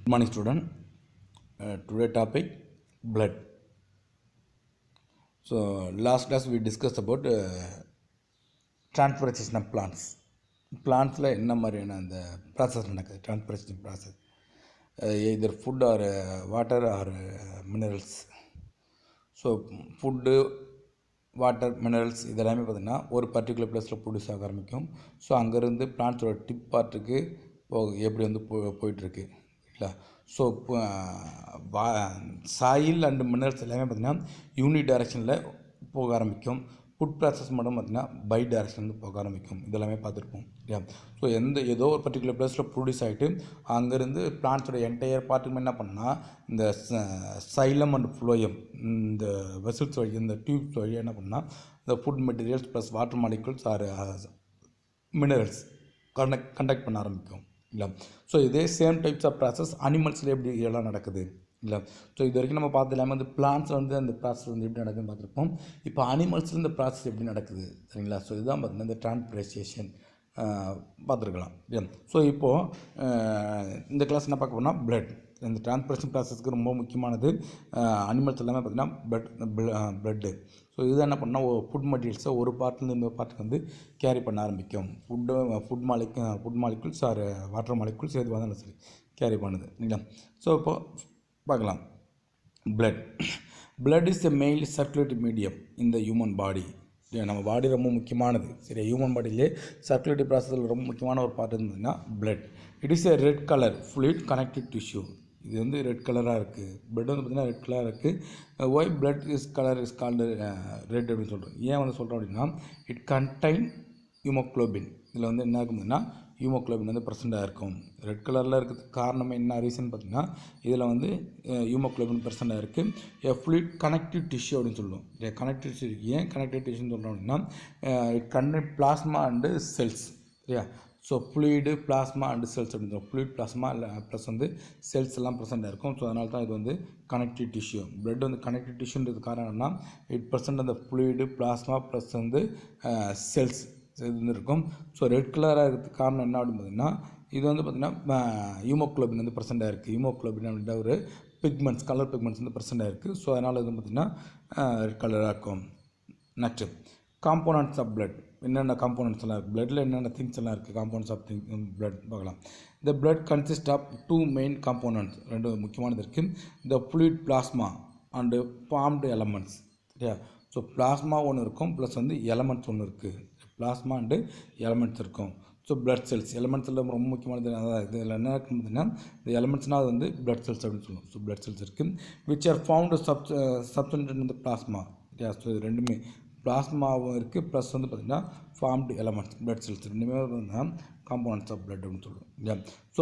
Good morning, student. Today topic blood. So last class we discussed about transpiration of plants. Plantsல என்ன மாதிரியான அந்த process நடக்குது, transpiration process, either food or water or minerals. So food, water, minerals இதெல்லாமே பார்த்திங்கன்னா ஒரு particular பிளேஸில் produce ஆக ஆரம்பிக்கும். ஸோ அங்கேருந்து பிளான்ஸோட டிப் பார்ட்டுக்கு எப்படி வந்து போயிட்டுருக்கு இல்லை. ஸோ சாயில் அண்டு மினரல்ஸ் எல்லாமே பார்த்திங்கன்னா யூனிட் டைரெக்ஷனில் போக ஆரம்பிக்கும். ஃபுட் ப்ராசஸ் மட்டும் பார்த்திங்கன்னா பை டைரெக்ஷன் போக ஆரம்பிக்கும். இதெல்லாமே பார்த்துருப்போம் இல்லையா. ஸோ ஏதோ ஒரு பர்டிகுலர் பிளேஸில் ப்ரொடியூஸ் ஆகிட்டு அங்கேருந்து பிளான்ஸோட என்டையர் பார்ட்டுக்குமே என்ன பண்ணால் இந்த சைலம் அண்ட் ஃப்ளோயம், இந்த வெசல்ஸ் வழி, இந்த டியூப்ஸ் வழியாக என்ன பண்ணால் இந்த food materials plus water molecules or minerals conduct பண்ண ஆரம்பிக்கும் இல்லை. ஸோ இதே சேம் டைப்ஸ் ஆஃப் ப்ராசஸ் அனிமல்ஸில் எப்படி எல்லாம் நடக்குது இல்லை. ஸோ இது வரைக்கும் நம்ம பார்த்து எல்லாமே வந்து பிளான்ஸில் வந்து அந்த ப்ராசஸ் வந்து எப்படி நடக்குதுன்னு பார்த்துருப்போம். இப்போ அனிமல்ஸில் இந்த ப்ராசஸ் எப்படி நடக்குது சரிங்களா. ஸோ இதுதான் பார்த்திங்கன்னா இந்த டிரான்ஸ்பிரேஷன் பார்த்துருக்கலாம். ஸோ இப்போது இந்த கிளாஸ் என்ன பார்க்க போனால் பிளட். இந்த டிரான்ஸ்பிரேஷன் ப்ராசஸ்க்கு ரொம்ப முக்கியமானது அனிமல்ஸ் எல்லாமே பார்த்திங்கன்னா பிளட்டு. ஸோ இதுதான் என்ன பண்ணால் ஃபுட் மெட்டீரியல்ஸை ஒரு பார்ட்லேருந்து இன்னொரு பார்ட்டுக்கு வந்து கேரி பண்ண ஆரம்பிக்கும். Food molecules or water molecules எது வந்தாலும் சரி கேரி பண்ணுது இல்லைங்களா. ஸோ இப்போது பார்க்கலாம். Blood is a main circulative medium இந்த ஹியூமன் பாடி. நம்ம பாடி ரொம்ப முக்கியமானது சரி. ஹியூமன் பாடியிலே சர்க்குலேட்டிவ் ப்ராசஸில் ரொம்ப முக்கியமான ஒரு பார்ட் இருந்ததுன்னா blood. It is a red colour fluid connective tissue. இது வந்து ரெட் கலராக இருக்குது. பிளட் வந்து பார்த்திங்கன்னா ரெட் கலராக இருக்குது. Why blood colour is called red அப்படின்னு சொல்கிறோம். ஏன் வந்து சொல்கிறோம் அப்படின்னா இட் கண்டைன் ஹீமோக்ளோபின். இதில் வந்து என்ன இருக்குதுன்னா ஹீமோக்ளோபின் வந்து ப்ரெசென்ட்டாக இருக்கும். ரெட் கலரில் இருக்கிறதுக்கு காரணம் என்ன ரீசன் பார்த்திங்கன்னா இதில் வந்து ஹீமோக்ளோபின் ப்ரெசென்ட்டாக இருக்குது. எ ஃப்ளூயிட் கனெக்டிவ் டிஷ்யூ அப்படின்னு சொல்லுவோம். கனெக்டிவ் டிஷ்யூ ஏன் கனெக்டிவ் டிஷ்யூன்னு சொல்கிறோம் அப்படின்னா it contain plasma and cells சரியா. So fluid, plasma and cells அப்படின்னு சொல்லுவோம். ஃப்ளூயிட், பிளாஸ்மா இல்லை ப்ளஸ் வந்து செல்ஸ் எல்லாம் ப்ரெசென்ட்டாக இருக்கும். ஸோ அதனால தான் இது வந்து கனெக்டிவ் டிஷ்யூ. பிளட் வந்து கனெக்டிவ் டிஷ்யூன்றது காரணம் என்னன்னா இட் ப்ரெசென்ட் அந்த ஃப்ளூயிடு, பிளாஸ்மா ப்ளஸ் வந்து செல்ஸ் இது இருக்கும். ஸோ ரெட் கலராக இருக்கிறதுக்கு காரணம் என்ன அப்படின்னு பார்த்திங்கன்னா இது வந்து பார்த்திங்கன்னா ஹீமோக்ளோபின் வந்து ப்ரெசென்ட்டாக இருக்குது. ஹீமோக்ளோபின் அப்படின்ற ஒரு பிக்மெண்ட்ஸ், கலர் பிக்மெண்ட்ஸ் வந்து ப்ரெசென்ட்டாக இருக்குது. ஸோ அதனால் இது பார்த்திங்கன்னா ரெட் கலராக இருக்கும். Next components of blood. என்னென்ன காம்போனன்ட்ஸ் எல்லாம் இருக்குது பிளட்டில், என்னென்ன திங்ஸ் எல்லாம் இருக்குது காம்போனன்ட்ஸ் ஆஃப் பிளட் பார்க்கலாம். இந்த blood consist of 2 main components. ரெண்டு முக்கியமானது இருக்குது. இந்த fluid, plasma and formed elements சரியா. ஸோ பிளாஸ்மா ஒன்று இருக்கும் ப்ளஸ் வந்து எலமெண்ட்ஸ் ஒன்று இருக்குது. பிளாஸ்மா அண்டு எலமெண்ட்ஸ் இருக்கும். ஸோ பிளட் செல்ஸ் எலமெண்ட்ஸில் ரொம்ப முக்கியமானது அதான். இதில் என்ன இருக்குன்னு பார்த்தீங்கன்னா இந்த எலமெண்ட்ஸ்னால் அது வந்து பிளட் செல்ஸ் அப்படின்னு சொல்லுவோம். ஸோ பிளட் செல்ஸ் இருக்குது which are found subtend in the plasma. So இது ரெண்டுமே பிளாஸ்மாவும் இருக்குது ப்ளஸ் வந்து பார்த்திங்கன்னா ஃபார்ம்டு எலமெண்ட்ஸ் பிளட் செல்ஸ் ரெண்டுமே பார்த்தீங்கன்னா காம்போனன்ட்ஸ் ஆஃப் பிளட் அப்படின்னு சொல்லுவோம். ஸோ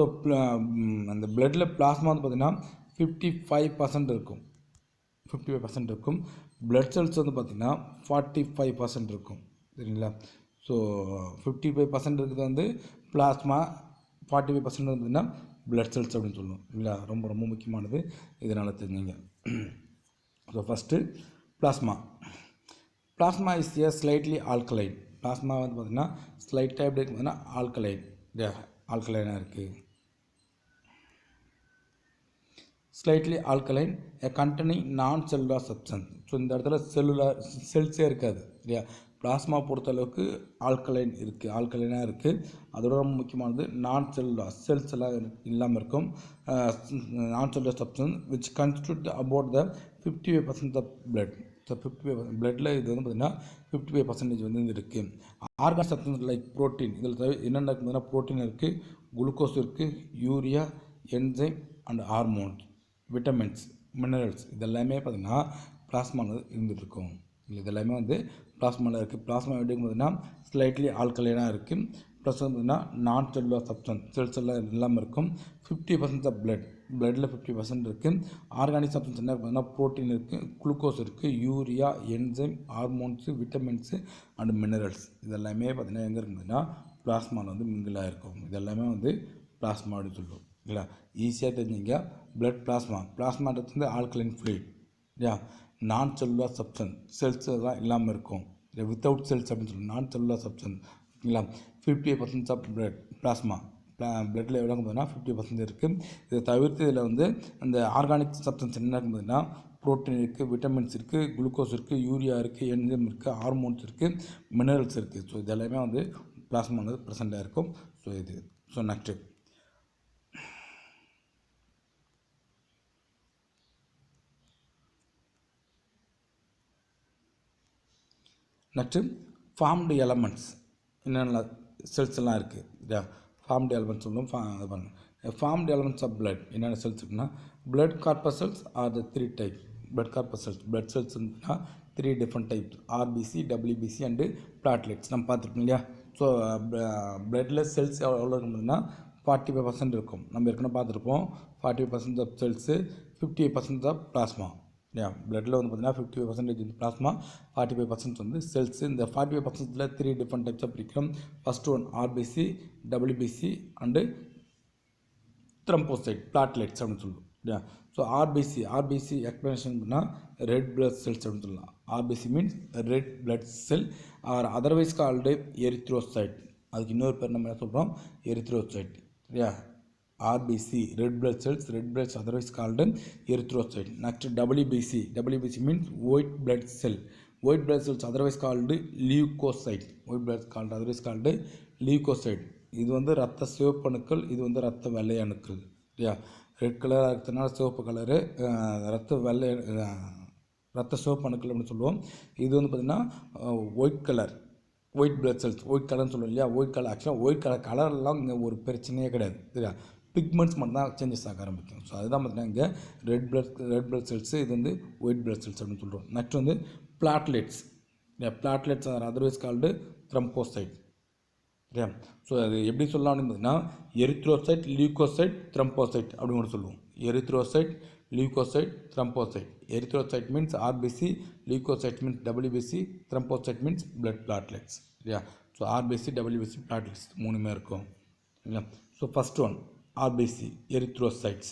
அந்த பிளட்டில் பிளாஸ்மா வந்து பார்த்திங்கன்னா 55% இருக்கும். 55% இருக்கும். பிளட் செல்ஸ் வந்து பார்த்திங்கன்னா 45% இருக்கும் சரிங்களா. ஸோ 55% இருக்கிறது வந்து பிளாஸ்மா, 45% இருந்ததுன்னா பிளட் செல்ஸ் அப்படின்னு சொல்லுவோம் இல்லைங்களா. ரொம்ப ரொம்ப முக்கியமானது, இதனால் தெரிஞ்சுங்க. So first plasma. Plasma is a slightly alkaline. Plasma வந்து பார்த்திங்கன்னா ஸ்லைட்டாக எப்படி இருக்குது பார்த்தீங்கன்னா ஆல்கலைனாக இருக்குது. ஸ்லைட்லி ஆல்கலைன் கண்டெய்னிங் நான் செல்லுலார் சப்ஸ்டன்ஸ். ஸோ இந்த இடத்துல செல்ஸே இருக்காது இல்லையா. பிளாஸ்மா பொறுத்தளவுக்கு ஆல்கலைன் இருக்குது, ஆல்கலைனாக இருக்குது. அதோட ரொம்ப முக்கியமானது நான் செல்லுலார் செல்ஸ் எல்லாம் இல்லாமல் இருக்கும். Non cellular substance which constitute about the 55% of blood. So 55% பிளட்டில் இது வந்து பார்த்திங்கன்னா 55% வந்து இருக்குது. Organic substance like protein. இதில் என்னென்ன இருக்குதுன்னா ப்ரோட்டீன் இருக்குது, குளுக்கோஸ் இருக்குது, urea, enzyme and hormones, vitamins, minerals இதெல்லாமே பார்த்திங்கன்னா பிளாஸ்மாவில் இருந்துகிட்ருக்கும். இதெல்லாமே வந்து பிளாஸ்மாவில் இருக்குது. பிளாஸ்மா எப்படி பார்த்திங்கன்னா ஸ்லைட்லி ஆல்கலைனாக இருக்குது. ப்ளஸ் வந்து பார்த்திங்கன்னா நான் செல்லுலார் சப்ஸ்டன்ஸ் செல்ஸ் எல்லாம் இல்லாமல் இருக்கும். 50% ஆஃப் பிளட்டில் 50% இருக்குது. ஆர்கானிக் சப்ஸ்டன்ஸ் என்ன பார்த்திங்கன்னா ப்ரோட்டீன் இருக்குது, குளுக்கோஸ் இருக்குது, urea, enzyme, hormones, vitamins and minerals இதெல்லாமே பார்த்திங்கன்னா எங்கே இருக்குதுன்னா பிளாஸ்மாவில் வந்து மிங்கிளாக இருக்கும். இதெல்லாமே வந்து பிளாஸ்மா அப்படின்னு சொல்லுவோம் இல்லை. ஈஸியாக தெரிஞ்சுங்க. பிளட் பிளாஸ்மான்றது வந்து ஆல்கலைன் ஃப்ளூயிட் இல்லையா. நான் செல்லுலார் சப்ஸ்டன்ஸ் செல்ஸ் எல்லாம் இல்லாமல் இருக்கும். வித்தவுட் செல்ஸ் அப்படின்னு சொல்லுவோம். நான் செல்லுலார் சப்ஸ்டன்ஸ் ஓகேங்களா. 58% ஆஃப் பிளட் பிளாஸ்மா பிளட்டில் எவ்வளோ பார்த்தீங்கன்னா 50% இருக்குது. இதை தவிர்த்து இதில் வந்து அந்த ஆர்கானிக் சப்ஸ்டன்ஸ் என்ன இருக்குது பார்த்தீங்கன்னா ப்ரோட்டீன் இருக்குது, விட்டமின்ஸ் இருக்குது, குளுக்கோஸ் இருக்குது, யூரியா இருக்குது, என்சைம் இருக்குது, ஹார்மோன்ஸ் இருக்குது, மினரல்ஸ் இருக்குது. ஸோ இது எல்லாமே வந்து பிளாஸ்மாவில் ப்ரெசென்ட்டாக இருக்கும். ஸோ இது நெக்ஸ்ட்டு ஃபார்ம்டு எலமெண்ட்ஸ் என்னென்ன செல்ஸ் எல்லாம் இருக்குது இல்லையா. ஃபார்ம்டு எலமெண்ட்ஸ் சொல்லுவோம். இது பாருங்கள், ஃபார்ம்டு எலமெண்ட்ஸ் ஆஃப் பிளட் என்னென்ன செல்ஸ் இருக்குன்னா blood corpuscles are the 3 type. Blood corpuscles blood செல்ஸ்னா 3 different types, RBC, WBC and platelets நம்ம பார்த்துருக்கோம் இல்லையா. ஸோ பிளட்டில் செல்ஸ் எவ்வளோ இருக்குதுன்னா 45% இருக்கும். நம்ம ஏற்கனவே பார்த்துருப்போம். 45% ஆஃப் செல்ஸு, 58% ஆஃப் பிளாஸ்மா இல்லையா. பிளட்டில் வந்து பார்த்தீங்கன்னா 55% வந்து பிளாஸ்மா, 45% வந்து செல்ஸ். இந்த 45%ல் 3 டிஃப்ரெண்ட் டைப்ஸாக பிரிக்கிறோம். First one RBC, WBC and thrombocyte platelets அப்படின்னு சொல்லுவோம் இல்லையா. ஸோ ஆர்பிசி எக்ஸ்பிளனேஷன் பண்ணால் ரெட் பிளட் செல்ஸ் அப்படின்னு சொல்லலாம். RBC means red blood cell or otherwise called erythrocyte. அதுக்கு இன்னொரு பேர் நம்ம என்ன சொல்கிறோம், எரித்ரோசைட் இல்லையா. RBC red blood cells otherwise called erythrocyte. Next WBC means white blood cells otherwise called leukocyte. இது வந்து ரத்த சிவப்பு அணுக்கள், இது வந்து ரத்த வெள்ளை அணுக்கள் இல்லையா. ரெட் கலராக இருக்கிறதுனால சிவப்பு கலரு, ரத்த சிவப்பு அணுக்கள் அப்படின்னு சொல்லுவோம். இது வந்து பார்த்திங்கன்னா ஒயிட் பிளட் செல்ஸ், ஒயிட் கலர்னு சொல்லுவோம் இல்லையா. ஒயிட் கலர் ஆக்சுவலாக ஒயிட் கலர்லாம் இங்கே ஒரு பிரச்சனையே கிடையாது சரியா. பிக்மெண்ட்ஸ் மட்டும் தான் சேஞ்சஸ் ஆக ஆரம்பிக்கும். ஸோ அதுதான் பார்த்தீங்கன்னா இங்கே ரெட் பிளட் செல்ஸு, இது வந்து ஒயிட் பிளட் செல்ஸ் அப்படின்னு சொல்கிறோம். நெக்ஸ்ட் வந்து பிளாட்லெட்ஸ் ஆர் அதர்வைஸ் கால்டு த்ரம்போசைட் சரியா. ஸோ அது எப்படி சொல்லலாம் அப்படின்னு பார்த்தீங்கன்னா எரித்ரோசைட், லியூகோசைட், த்ரம்போசைட் அப்படின்னு கூட சொல்லுவோம். Erythrocyte, leucocyte, thrombocyte. Erythrocyte means RBC, leucocyte means WBC, thrombocyte means blood platelets இல்லையா. ஸோ ஆர்பிசி, டபிள்யூபிசி, பிளாட்லெட்ஸ் மூணுமே இருக்கும் இல்லையா. So first one RBC erythrocytes.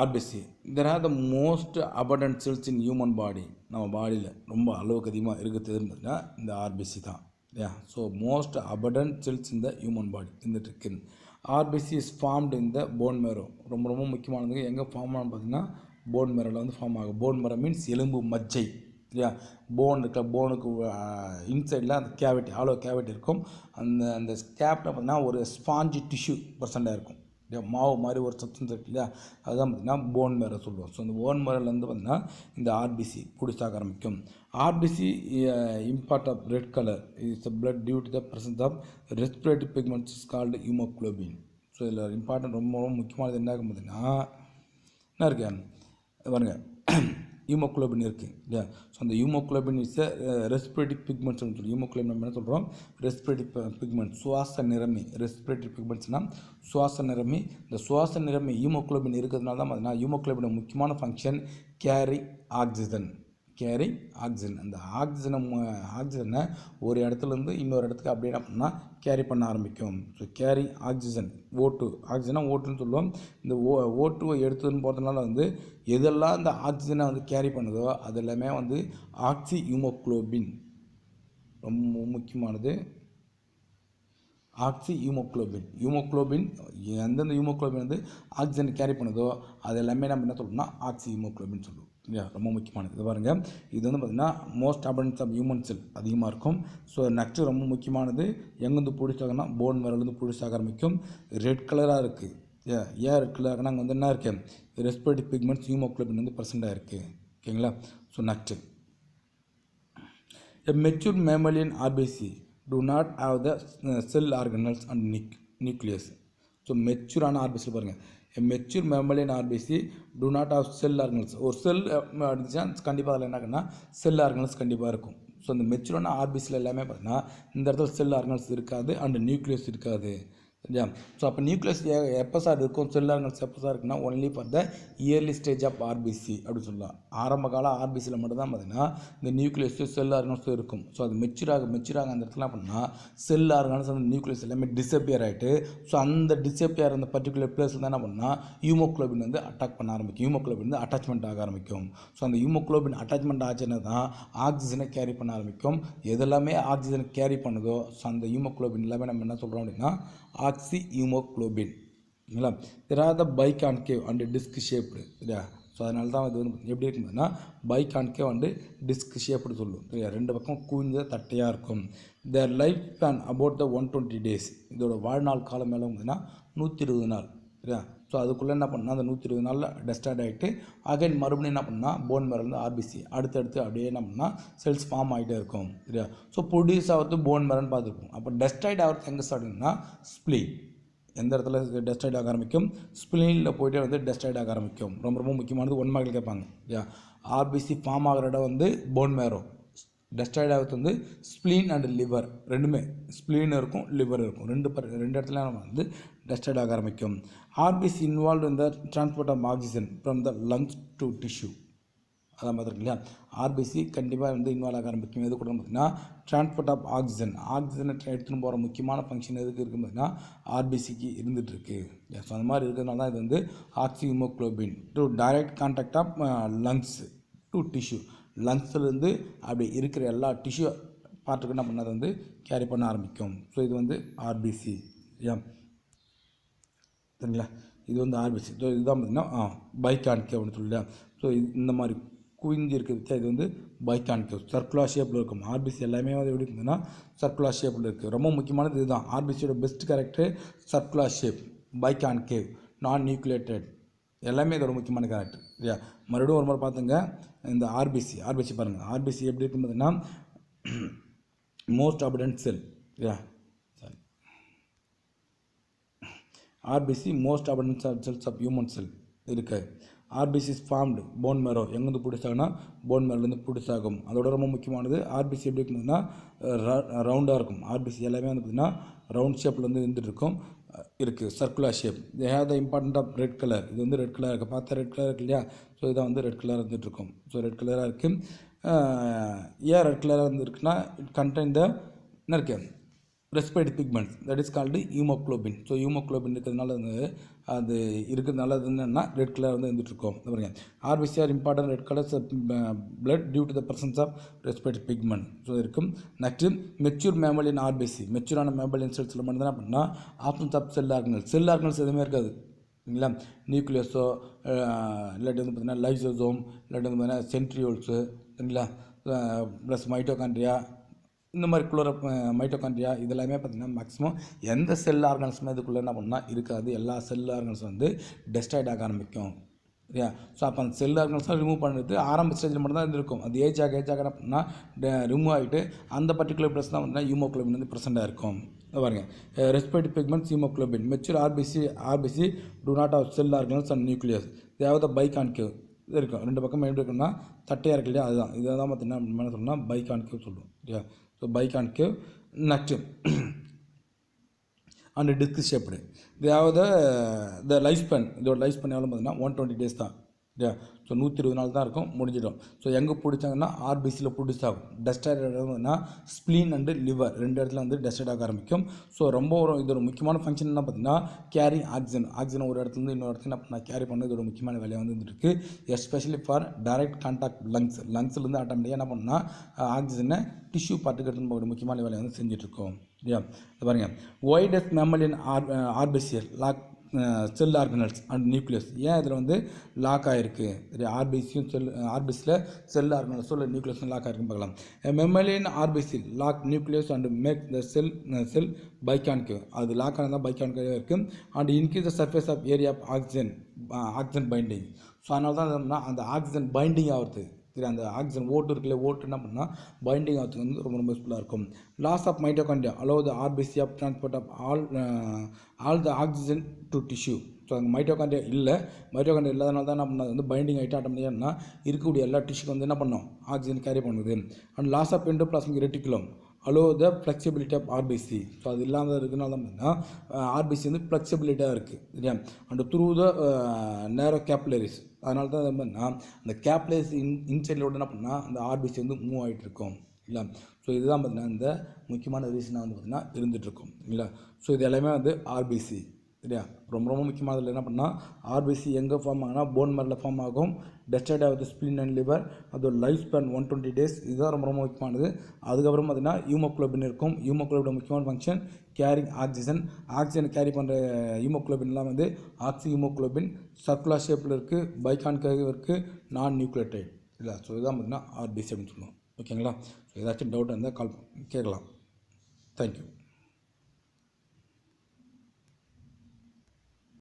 RBC there are the most abundant cells in human body. நம்ம பாடியில் ரொம்ப அளவுக்கு அதிகமாக இருக்கிறது இருந்ததுன்னா இந்த RBC தான் இல்லையா. So most abundant cells in the human body இருந்துட்டு இருக்கு. RBC is formed in the bone marrow. ரொம்ப முக்கியமானது எங்கே ஃபார்ம் ஆகும் பார்த்தீங்கன்னா போன் மேரோவில் வந்து ஃபார்ம் ஆகும். போன் மேரோ மீன்ஸ் எலும்பு மஜ்ஜை இல்லையா. போன் இருக்க போனுக்கு இன்சைடில் அந்த கேவிட்டி, ஆலோ கேவிட்டி இருக்கும். அந்த கேப்பில் பார்த்தீங்கன்னா ஒரு ஸ்பாஞ்சி டிஷ்யூ பர்சண்டாக இருக்கும் இல்லையா. மாவு மாதிரி ஒரு சப்ஸ்டன்ஸ் இருக்கு இல்லையா. அதுதான் பார்த்திங்கன்னா போன் மேரோ சொல்லுவோம். ஸோ இந்த போன் மேரோலேருந்து பார்த்திங்கன்னா இந்த ஆர்பிசி புடிச்சாக ஆரம்பிக்கும். RBC impart of red colour is blood due to the presence of respiratory pigments is called haemoglobin. So இதில் இம்பார்ட்டன்ட் ரொம்ப முக்கியமானது என்ன இருக்கும் பார்த்தீங்கன்னா என்ன இருக்கு பாருங்கள், ஹீமோகுளோபின் இருக்குது இல்லையா. ஸோ அந்த ஹீமோகுளோபின் இஸ் ரெஸ்பிரேட்டரி பிக்மெண்ட்ஸ் சொல்லி ஹீமோகுளோபின் நம்ம என்ன சொல்கிறோம், ரெஸ்பிரேட்டரி பிக்மெண்ட், சுவாச நிறமி. ரெஸ்பிரேட்டரி பிக்மெண்ட்ஸ்னால் சுவாச நிறமி. இந்த சுவாச நிறமி ஹீமோகுளோபின் இருக்கிறதுனால தான் பார்த்தீங்கன்னா ஹீமோகுளோபினோட முக்கியமான ஃபங்க்ஷன் கேரிங் ஆக்சிஜன். அந்த ஆக்சிஜனை ஒரு இடத்துலேருந்து இன்னொரு இடத்துக்கு அப்படியே என்ன பண்ணால் கேரி பண்ண ஆரம்பிக்கும். ஸோ கேரி ஆக்சிஜன், ஓட்டுன்னு சொல்லுவோம். இந்த ஓட்டுவை எடுத்துன்னு போகிறதுனால வந்து எதெல்லாம் இந்த ஆக்சிஜனை வந்து கேரி பண்ணுதோ அது எல்லாமே வந்து ஆக்சி ஹீமோகுளோபின். ரொம்ப முக்கியமானது ஆக்சி ஹீமோகுளோபின் எந்தெந்த ஹீமோகுளோபின் வந்து ஆக்சிஜன் கேரி பண்ணுதோ அது எல்லாமே நம்ம என்ன சொல்லணும்னா ஆக்சி ஹீமோகுளோபின் சொல்லுவோம் இல்லையா. ரொம்ப முக்கியமானது. இது பாருங்கள், இது வந்து பார்த்திங்கன்னா most abundance of human cell அதிகமாக இருக்கும். ஸோ நெக்ஸ்ட்டு ரொம்ப முக்கியமானது எங்கேருந்து பிடிச்சாங்கன்னா போன் மேரோலேருந்து பிடிச்சாக ஆரம்பிக்கும். ரெட் கலராக இருக்குது. ஏன் ரெட் கலராக அங்கே வந்து என்ன இருக்குது, ரெஸ்பிரேட்டரி பிக்மெண்ட்ஸ் ஹீமோகுளோபின் வந்து ப்ரெசென்ட்டாக இருக்குது ஓகேங்களா. So next a mature mammalian RBC do not have the cell organelles and nucleus. So மெச்சூரான ஆர்பிசி பாருங்கள், mature mammalian RBC do not have cell organelles. ஒரு செல் இருந்துச்சுன்னா கண்டிப்பாக அதில் என்னன்னா செல் ஆர்கனல்ஸ் கண்டிப்பாக இருக்கும். ஸோ இந்த மெச்சூரான ஆர்பிசியில் எல்லாமே பார்த்தீங்கன்னா இந்த இடத்துல செல் ஆர்கனல்ஸ் இருக்காது அண்ட் நியூக்ளியஸ் இருக்காது. சரியா? ஸோ அப்போ நியூக்ளியஸ் எப்போ சார் இருக்கும், செல் ஆர்கன்ஸ் எப்போ சார் இருக்குன்னா only for the early stage of RBC அப்படின்னு சொல்லலாம். ஆரம்ப கால ஆர்பிசியில் மட்டும்தான் பார்த்தீங்கன்னா இந்த நியூக்ளியஸும் செல் ஆர்கன்ஸும் இருக்கும். ஸோ அது மெச்சூராக அந்த இடத்துல அப்படின்னா செல் ஆர்கன்ஸ் அந்த நியூக்ளியஸ் எல்லாமே டிஸப்பியர் ஆகிட்டு, ஸோ அந்த டிஸப்பியர் அந்த பர்டிகுலர் பிளேஸில் தான் என்ன பண்ணால் ஹீமோக்ளோபின் வந்து அட்டாக் பண்ண ஆரம்பிக்கும், ஹீமோக்ளோபின் வந்து அட்டாச்மெண்ட் ஆக ஆரம்பிக்கும். ஸோ அந்த ஹீமோக்ளோபின் அட்டாச்மெண்ட் ஆச்சுன்னா தான் ஆக்சிஜனை கேரி பண்ண ஆரம்பிக்கும். எதெல்லாமே ஆக்சிஜனை கேரி பண்ணுதோ ஸோ அந்த ஹீமோக்ளோபின் எல்லாமே நம்ம என்ன சொல்கிறோம் அப்படின்னா ஆக்சி ஹீமோக்ளோபின். சரிங்களா? தெராத பைகான்கேவ் அண்ட் டிஸ்க் ஷேப்டு. சரியா? ஸோ அதனால தான் இது வந்து எப்படி இருக்குதுன்னா பைகான்கேவ் அண்டு டிஸ்க் ஷேப்டு சொல்லும். சரியா? ரெண்டு பக்கம் கூஞ்ச தட்டையாக இருக்கும். The life span about the 120 days. இதோட வாழ்நாள் காலம் மேலே வந்துன்னா 120 நாள். சரியா? ஸோ அதுக்குள்ளே என்ன பண்ணால் அந்த 120 நாளில் டெஸ்டாய்ட் ஆகிட்டு அகைன் மறுபடியும் என்ன பண்ணால் போன் மேலேருந்து ஆர்பிசி அடுத்தடுத்து அப்படியே என்ன பண்ணால் செல்ஸ் ஃபார்ம் ஆகிட்டே இருக்கும். சரியா? ஸோ ப்ரொடியூஸ் ஆகிறது போன் மேரன்னு பார்த்துருப்போம். அப்போ டெஸ்டாய்ட் ஆகிறது எங்கே ஸ்டார்ட் ஆகுதுன்னா ஸ்ப்ளீன். எந்த இடத்துல டெஸ்டாய்ட் ஆக ஆரம்பிக்கும், ஸ்ப்ளீனில் போய்ட்டே வந்து டெஸ்டாய்ட் ஆக ஆரம்பிக்கும். ரொம்ப ரொம்ப முக்கியமானது 1 மார்க்கில் கேட்பாங்க. சரியா? ஆர்பிசி ஃபார்ம் ஆகிற இடம் வந்து போன் மேரோ, டெஸ்டாய்ட் ஆகிறது வந்து ஸ்ப்ளீன் அண்ட் லிவர் ரெண்டுமே, ஸ்ப்ளீன் இருக்கும் லிவர் இருக்கும், ரெண்டு இடத்துல நம்ம வந்து டெஸ்டாய்ட் ஆக ஆரம்பிக்கும். RBC involve in the transport of oxygen from the lungs to tissue. அதான் பார்த்துருக்கு இல்லையா? ஆர்பிசி கண்டிப்பாக வந்து இன்வால்வ் ஆக ஆரம்பிக்கும். எது கூட பார்த்தீங்கன்னா டிரான்ஸ்போர்ட் ஆஃப் ஆக்சிஜன், ஆக்சிஜனை எடுத்துன்னு போகிற முக்கியமான ஃபங்க்ஷன் எதுக்கு இருக்குன்னு பார்த்தீங்கன்னா ஆர்பிசிக்கு இருந்துகிட்ருக்கு. ஸோ அந்த மாதிரி இருக்கிறதுனால தான் இது வந்து oxyhaemoglobin to direct contact of lungs to tissue. லங்ஸ்லேருந்து அப்படி இருக்கிற எல்லா டிஷ்யூ பார்ட்டுக்கு என்ன பண்ணது வந்து கேரி பண்ண ஆரம்பிக்கும். ஸோ இது வந்து ஆர்பிசி. சரிங்களா? இது வந்து ஆர்பிசி. ஸோ இதுதான் பார்த்திங்கன்னா பைகான்கேவ் அப்படின்னு சொல்லியா. ஸோ இந்த மாதிரி குவிஞ்சி இருக்கிறது இது வந்து பைகான்கேவ் சர்க்குலர் ஷேப்பில் இருக்கும். ஆர்பிசி எல்லாமே வந்து எப்படி இருக்குதுன்னா சர்க்குலர் ஷேப்பில் இருக்குது. ரொம்ப முக்கியமானது இதுதான். ஆர்பிசியோட best character circular shape, biconcave, non nucleated, எல்லாமே இதோட முக்கியமான கேரக்டர். சரியா? மறுபடியும் ஒரு முறை பார்த்துங்க. இந்த ஆர்பிசி பாருங்கள். ஆர்பிசி எப்படி இருக்குன்னு பார்த்தீங்கன்னா மோஸ்ட் அபண்டன்ட் செல். சரியா? RBC most abundant cells of human cell இருக்குது. RBC is formed bone marrow. எங்கேருந்து ப்ரொடியூஸ் ஆகுனா போன் மேரோலேருந்து ப்ரொடியூஸ் ஆகும். அதோட ரொம்ப முக்கியமானது ஆர்பிசி எப்படி இருக்குதுன்னா ரவுண்டாக இருக்கும். ஆர்பிசி எல்லாமே வந்து பார்த்திங்கன்னா ரவுண்ட் ஷேப்பில் வந்து இருந்துகிட்டு இருக்கும் இருக்குது. Circular shape. They have the important of red colour. இது வந்து ரெட் கலர் இருக்குது. பார்த்தா ரெட் கலர் இருக்கு இல்லையா? ஸோ இதான் வந்து ரெட் கலர் இருந்துகிட்ருக்கும். ஸோ ரெட் கலராக இருக்குது. ஏன் ரெட் கலராக இருந்துருக்குன்னா இட் கண்டெயின் த என்ன இருக்குது respiratory pigments, that is called haemoglobin. So haemoglobin இருக்கிறதுனால வந்து அது இருக்கிறதுனால அது என்னென்னா ரெட் கலர் வந்து இருந்துகிட்ருக்கோம். பாருங்க, RBC are important red colours blood due to the presence of respiratory pigment. So இருக்கும். Next mature mammalian RBC. மெச்சூரான மேமலின் செல்ஸில் மட்டும் தான் அப்படின்னா ஆப்ஷன்ஸ் ஆஃப் செல் ஆர்கனல்ஸ் எதுவுமே இருக்காது. சரிங்களா? நியூக்ளியஸோ இல்லாட்டி வந்து பார்த்திங்கன்னா லைசோசோம், இல்லாட்டி வந்து பார்த்திங்கன்னா சென்ட்ரியோல்ஸு, சரிங்களா, ப்ளஸ் மைட்டோகாண்ட்ரியா, இந்த மாதிரி மைட்டோகாண்ட்ரியா இதெல்லாமே பார்த்திங்கன்னா மேக்ஸிமம் எந்த செல் ஆர்கன்ஸுமே இதுக்குள்ளே என்ன பண்ணால் இருக்காது. எல்லா செல் ஆர்கன்ஸும் வந்து டெஸ்ட்ராய்ட் ஆக ஆரம்பிக்கும். சரியா? ஸோ அப்போ அந்த செல் ஆர்கன்ஸ்லாம் ரிமூவ் பண்ணிட்டு ஆரம்ப ஸ்டேஜில் மட்டும் தான் இருந்திருக்கும். அது ஏஜ் ஆக என்ன பண்ணால் ரிமூவ் ஆகிட்டு அந்த பர்டிகுலர் ப்ளஸ் தான் வந்து ஹீமோக்ளோபின் வந்து ப்ரெசென்ட்டாக இருக்கும். பாருங்கள், respiratory pigments haemoglobin. Mature RBC do not of cell organs and nucleus. தேவை பைகான்கேவ் இருக்கும். ரெண்டு பக்கம் எப்படி இருக்குன்னா தட்டையாக இருக்கு இல்லையா? அதுதான் இதை தான் பார்த்திங்கன்னா என்ன சொல்லணும்னா பைகான்கேவ் சொல்லுவோம். சரியா? So biconcave. Next and disk shaped. இதாவது த லைஃப் ஸ்பேன். இதோட லைஃப் ஸ்பேன் எவ்வளோ பார்த்தீங்கன்னா 120 days தான். சரியா? ஸோ 120 நாள் தான் இருக்கும், முடிஞ்சிடும். ஸோ எங்கே பிடிச்சாங்கன்னா ஆர்பிசியில் ப்ரொடியூஸ் ஆகும். டெஸ்டாய்ட் ஆகுதுன்னா ஸ்ப்ளீன் அண்டு லிவர் ரெண்டு இடத்துல வந்து டெஸ்டாய்ட் ஆக ஆரம்பிக்கும். ஸோ ரொம்ப இதோட முக்கியமான ஃபங்க்ஷன் என்ன பார்த்தீங்கன்னா கேரி ஆக்சிஜன் ஒரு இடத்துலேருந்து இன்னொரு இடத்துல என்ன பண்ணால் கேரி பண்ண இதோட முக்கியமான வேலையை வந்து வந்துருக்கு. எஸ்பெஷலி ஃபார் டைரக்ட் கான்டாக்ட் லங்ஸ்லேருந்து ஆட்டோமேட்டிக்காக என்ன பண்ணால் ஆக்சிஜனை டிஷ்யூ பார்ட்டுக்கு எடுத்துன்னு போகிற முக்கியமான வேலையை வந்து செஞ்சுட்ருக்கோம். சரியா? பாருங்கள், why does mammalian RBCs lack cell organelles and nucleus. ஏன் இதில் வந்து லாக் ஆகிருக்கு? சரி, ஆர்பிசியில் செல் ஆர்கனல்ஸோ இல்லை நியூக்ளியஸும் லாக் ஆகிருக்குன்னு பார்க்கலாம். Mammalian RBC lack nucleus and make the cell biconcave. அது லாக் ஆனதான் பைகான்கேவ் இருக்குது. And increase the surface of area of oxygen binding. So அதனால தான் அந்த ஆக்சிஜன் பைண்டிங் ஆகுது. சரி, அந்த ஆக்சிஜன் ஓட்டு இருக்குல்ல, ஓட்டு என்ன பண்ணால் பைண்டிங் ஆகிறதுக்கு வந்து ரொம்ப ரொம்ப யூஸ்ஃபுல்லாக இருக்கும். Loss of mitochondria allow the RBC of transport of all the oxygen to tissue. So அங்கே மைட்டோகாண்ட்ரியா இல்லாதனால தான் என்ன பண்ணால் வந்து பைண்டிங் ஆகிட்டு ஆட்டோமேட்டிக்காக இருக்கக்கூடிய எல்லா டிஷ்யூக்கு வந்து என்ன பண்ணோம் ஆக்சிஜன் கேரி பண்ணுது. And loss of endoplasmic reticulum allow the flexibility of RBC. So அது இல்லாத இருக்குனால தான் பார்த்தீங்கன்னா ஆர்பிசி வந்து ஃப்ளெக்சிபிலிட்டியாக இருக்குது சரியா. அண்ட் த்ரூ த நேரோ கேப்லரிஸ், அதனால தான் பார்த்தீங்கன்னா அந்த கேப்லரிஸ் இன்சைடில் என்ன பண்ணால் அந்த ஆர்பிசி வந்து மூவ் ஆகிட்டு இருக்கும் இல்லை. ஸோ இதுதான் பார்த்தீங்கன்னா இந்த முக்கியமான ரீசனாக வந்து பார்த்திங்கன்னா இருந்துகிட்ருக்கும் இல்லை. ஸோ இது எல்லாமே வந்து ஆர்பிசி சரியா. ரொம்ப ரொம்ப முக்கியமானதில் என்ன பண்ணால் ஆர்பிசி எங்கே ஃபார்ம் ஆகுனா போன் மேரில் ஃபார்ம் ஆகும். டெஸ்டட் ஆகுது ஸ்பிளின் அண்ட் லிவர், அதோட லைஃப் ஸ்பேன் 120 days. இதுதான் ரொம்ப ரொம்ப முக்கியமானது. அதுக்கப்புறம் பார்த்தீங்கன்னா ஹீமோகுளோபின் இருக்கும். ஹீமோகுளோபின் முக்கியமான function carrying oxygen. Oxygen carry பண்ணுற ஹீமோகுளோபின்லாம் வந்து ஆக்சி ஹீமோகுளோபின் சர்க்குலர் ஷேப்பில் இருக்குது, பைகான்கேவ் இருக்குது, நான் நியூக்ளியோடைட் இல்லை. ஸோ இதுதான் பார்த்தீங்கன்னா ஆர்பிசி அப்படின்னு சொல்லுவோம் ஓகேங்களா. ஸோ ஏதாச்சும் டவுட் இருந்தால் கால் கேட்கலாம். தேங்க்யூ.